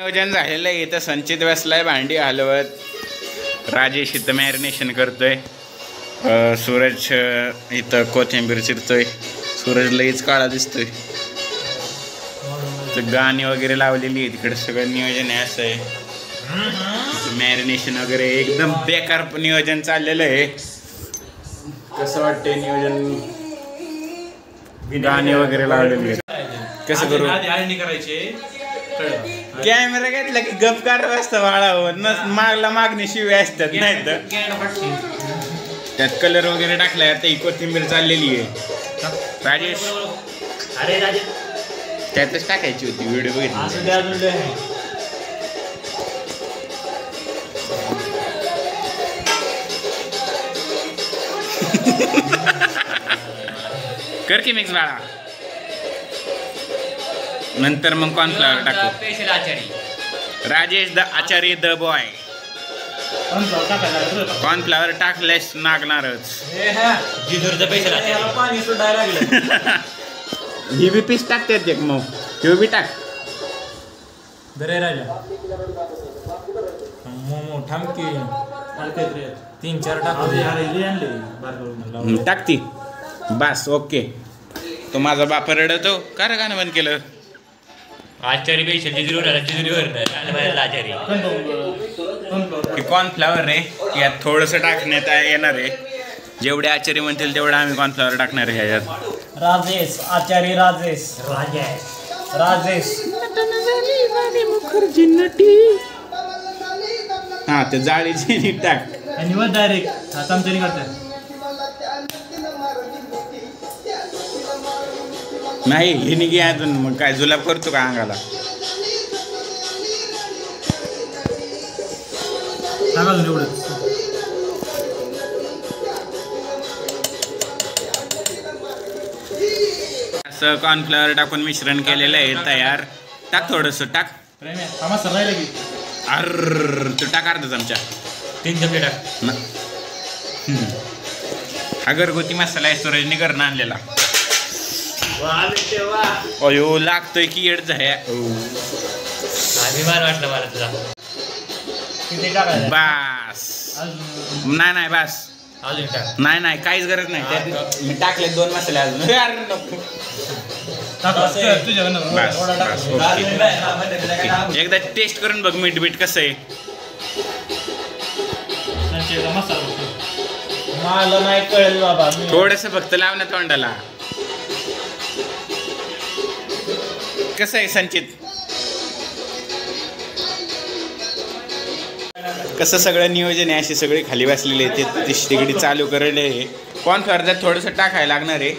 नियोजन झालेलं आहे. इथं संचित बसलाय भांडी हलवत, राजेश इथं मॅरिनेशन करतोय, सूरज इथं कोथिंबीर चिरतोय. सूरज लईच काळा दिसतोय. गाणी वगैरे लावलेली आहे तिकडे, सगळं नियोजन आहे. असं आहे मॅरिनेशन वगैरे, एकदम बेकार नियोजन चाललेलं आहे. कसं वाटतंय नियोजन? गाणी वगैरे लावलेली आहे. कसं करू? कॅमेरा घेतला की गप कार वाजता वाळावं मागला मागणी शिवी असतात, नाही तर त्यात कलर वगैरे टाकलाय. आता ही कोथिंबीर चाललेली आहे. राजेश अरे त्यातच टाकायची होती, व्हिडिओ बघितली. कर की मिक्स बाळा. नंतर मग कॉर्नफ्लॉवर टाकू. स्पेशल आचारी राजेश द आचारी द बॉय. कॉर्नफ्लॉवर टाकल्यास नागणारच. जिजूरचं स्पेशल आचारी पाणी सुटायला लागलं. ही बी पीस टाकतात एक, मग हे बी टाक. बरे राजा मोमो ठामकी 3-4 टाकले टाकती बस. ओके. तो माझा बाप रडतो का रे? गाणं बंद केलं. आचारी स्पेशल जिजूर आचारी. कॉर्नफ्लॉवर आहे, यात थोडंसं टाकण्यात येणार आहे. जेवढे आचारी म्हणतील तेवढं आम्ही कॉर्नफ्लॉवर टाकणार आहे ह्याच्यात. राजेश आचारी राजेश राजेश मुखर्जी नटी. हा, ते जाळीची नीट टाक आणि मग डायरेक्ट चमच्याने करतात. नाही हे निघे अजून. मग काय जुलाब करतो का अंगाला? सांगा एवढंच. असं कॉर्नफ्लॉवर टाकून मिश्रण केलेलं आहे तयार. टाक थोडंसं टाक. अर तू टाक अर्धा चमचा. 3 चमचे टाक. हा घरगुती मसाला आहे, सूरजने घरनं आणलेला. अयो लागतोय की येड झाया. अभिमान वाटलं मला तुझा. बास. नाही बास. अजून टाक. नाही काहीच गरज नाही. त्यात मी टाकले 2 मसाले अजून. एकदा टेस्ट करून बघ मीठ कसं आहे. मला नाही कळेल बाबा. थोडस फक्त लाव ना तोंडाला. कसं आहे संचित? कसं सगळं नियोजन आहे. अशी सगळी खाली बसलेली आहे. ते तिगडी चालू करायला आहे. कॉर्नफ्लॉवर थोडंसं टाकायला लागणार आहे.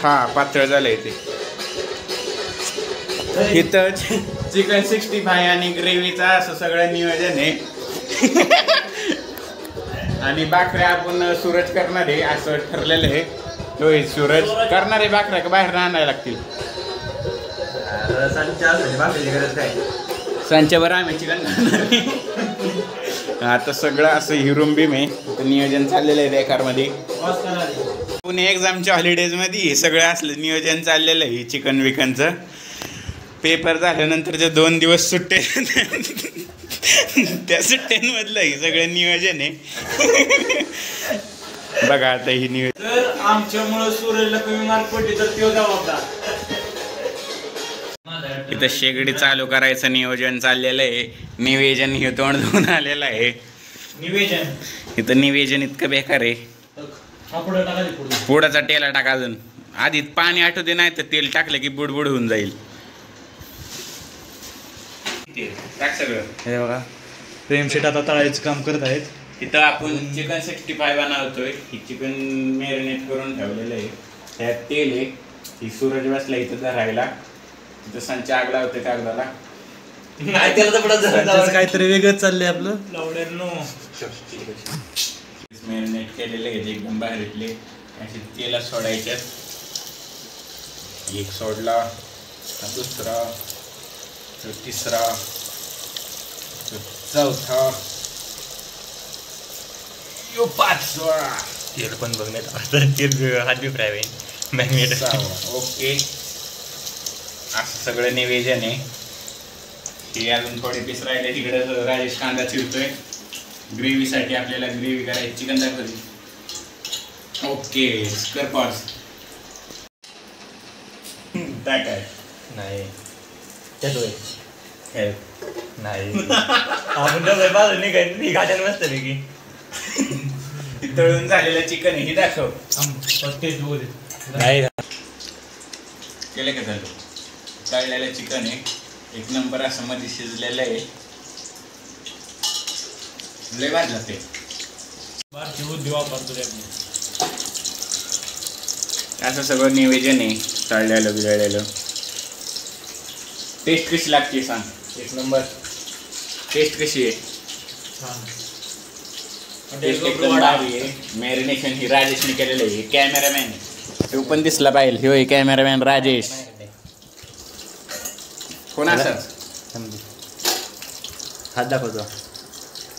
हा, पातळ झालंय ते. इथं चिकन 65 आणि ग्रेव्हीचा असं सगळं नियोजन आहे. आणि भाकऱ्या आपण सूरज करणार आहे असं ठरलेलं आहे. तो सूरज करणार आहे भाकऱ्या का बाहेर आणायला लागतील? सांच्यावर आम्ही चिकन करणार आहे. आता सगळं असं हिरुंबीम आहे. नियोजन चाललेलं आहे बेकारमध्ये. पुणे एक्झामच्या हॉलिडेजमध्ये हे सगळं असलं नियोजन चाललेलं आहे चिकन विकनचं. पेपर झाल्यानंतर जे 2 दिवस सुट्टे त्या सुट्ट्यांमधलं हे सगळं नियोजन आहे. बघा आता ही नियोजन. जर आमच्यामुळे सूरजला कमी मार्क पडले तर तो जबाबदार. इथं शेगडी चालू करायचं नियोजन चाललेलं आहे. निवेदन हे तोंड धुवून आलेलं आहे. इथं निवेदन इतकं बेकार आहे. पुडाचा तेला टाका. अजून आधी पाणी आटू दे, नाही तर तेल टाकलं की बुडबुड होऊन जाईल. टाक सगळं. हे बघा प्रेम शेट आता तळायचं काम करत आहेत. इथं आपण चिकन 65 बनवतोय. ही चिकन मॅरिनेट करून ठेवलेलं आहे. त्यात तेल आहे. ही सूरज बसला इथं धरायला. तिथं संच आग लावते कागदाला. काहीतरी वेगळंच चाललंय आपलं. मॅरिनेट केलेले आहेत एकदम बाहेरले. असे तेलात सोडायच्यात. एक सोडला, दुसरा, तिसरा, चौथा, 5वा. तेल पण बघण्यात तेल हात बी फ्राय होईल. मॅरिनेट. ओके. असं सगळं निवेदन आहे. हे अजून थोडे पीस राहिले तिकडे. राजेश कांदा चिरतोय ग्रेव्हीसाठी. आपल्याला ग्रेव्ही करायची चिकन दाखवली. ओके कर पॉज. काय नाही नाही आपण डबे बाजू निघायला मस्त पैकी. तळून झालेलं चिकन हे दाखव. नाही केलं का झालं. तळलेलं चिकन आहे एक नंबर असं मध्ये शिजलेलं आहे. लय भाजलं ते. असं सगळं नियोजन आहे. तळलेलं बिळलेलं. टेस्ट कशी लागते सांग. एक नंबर. टेस्ट कशी आहे. टेस्ट एकदम भारी आहे. मॅरिनेशन ही राजेशने केलेलं आहे. कॅमेरामॅन तो पण दिसला पाहिजे. हो कॅमेरामॅन राजेश. कोण असं हात दाखवतो.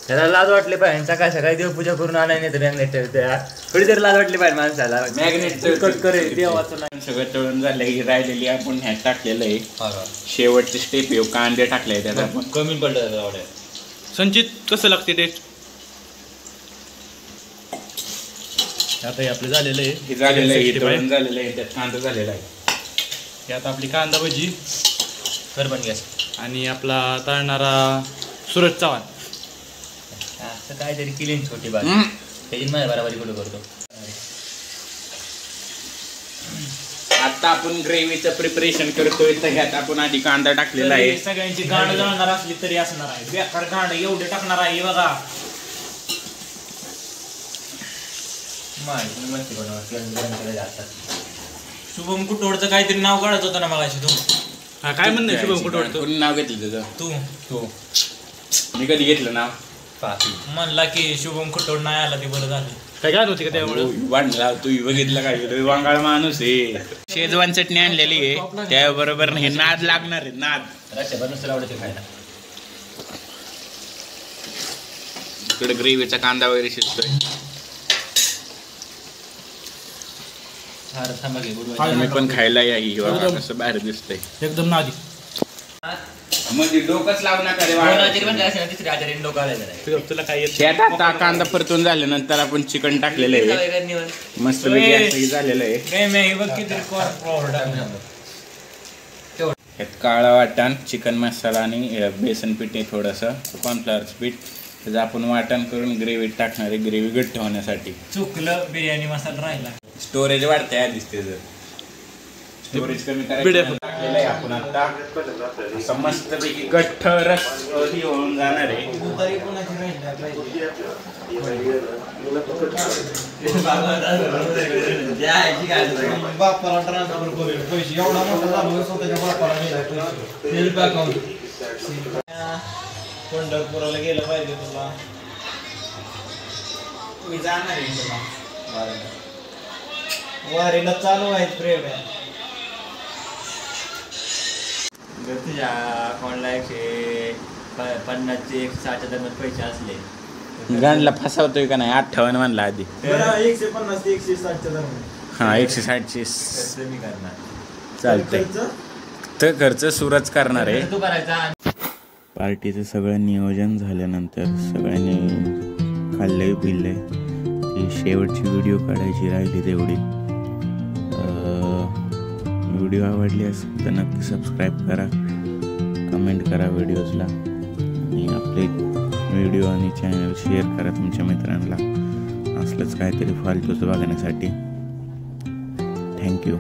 त्याला लाज वाटली पाहिजे. सकाळी सकाळी देवपूजा करून आणाय तर मॅग्नेट थोडी तरी लाज वाटली पाहिजे माणसाला. मॅग्नेट कट करे देवाचं नाही. सगळं तळून झालं ही राहिलेली आपण ह्यात टाकलेलं आहे. शेवटची स्टेप आहे. कांदे टाकले त्यात आपण. कमी पडलं. संचित कसं लागते टेस्ट. आता हे आपलं झालेलं आहे. हे झालेलं आहे. तळून झालेलं आहे. त्यात कांदा झालेला आहे. यात आपली कांदा भजी कर पण गॅस. आणि आपला तळणारा सूरज चव्हाण. असं काहीतरी केली छोटी बात. त्याची माझ्या बराबरी कुठं करतो. आता आपण ग्रेव्हीचं प्रिपरेशन करतोय. तर ह्यात आपण आधी कांदा टाकलेला आहे. सगळ्यांची गांड जळणार असली तरी असणार आहे. बेकार गांड एवढे टाकणार आहे बघा. माहिती मस्ती बनवा. शुभम कुटोडचं काहीतरी नाव काढत होतं ना मगाशी तू. हा काय म्हणणं शुभम कुटोडचं. कोणी नाव घेतलं तुझं. तू मी कधी घेतलं नाव. म्हणला की शुभम कुटोड नाही आला ते बरं झालं. काय गात होती का त्यामुळे वाढला. तू बघितलं काय वांगाळ माणूस आहे. शेजवान चटणी आणलेली आहे. त्याबरोबर हे नाद लागणार आहे. नाद आवडते खायला. इकडे ग्रेव्हीचा कांदा वगैरे शिजतोय. मी पण खायला या. कसं बाहेर दिसतंय एकदम नादी. मध्ये डोकंच लावू नका रे. तुला काय आता कांदा परतून झाल्यानंतर आपण चिकन टाकलेलं आहे. मस्त झालेलं आहे. यात काळा वाटण चिकन मसाला आणि बेसन पीठ आहे. थोडंसं कॉर्नफ्लॉवरचं पीठ. त्याचं आपण वाटण करून ग्रेव्ही टाकणार आहे. ग्रेव्ही घट्ट होण्यासाठी. चुकलं बिर्याणी मसाला राहिला. स्टोरेज वाढते आधीच त्याचं. स्टोरेज कमी करायचं टाकलेलं आहे आपण आता. असं मस्तपैकी गठ्ठ रस होऊन जाणार आहे. बापाला ट्रान्सफर करेल पैसे. एवढा मोठा झालो स्वतःच्या बापाला पंढरपुराला गेलं पाहिजे तुला. तुम्ही जाणार आहे तुला वारीला चालू आहे प्रेम आहे. जर तुझ्या अकाउंटला 150 160 दरम्यान पैसे असले. गांडला फसवतोय का नाही. 58 म्हणला आधी. 150 ते 160 दरम्यान. हा 160 मी करणार. चालतंय. तर खर्च सूरज करणार आहे. तू करायचा. पार्टीचं सगळं नियोजन झाल्यानंतर सगळ्यांनी खाल्लंय पिल्लंय. ती शेवटची व्हिडिओ काढायची राहिली तेवढी. व्हिडिओ आवडली असेल तर नक्की सबस्क्राईब करा. कमेंट करा व्हिडिओजला. आणि आपले व्हिडिओ आणि चॅनल शेअर करा तुमच्या मित्रांना. असलंच काहीतरी फालतूचं बघण्यासाठी. थँक्यू.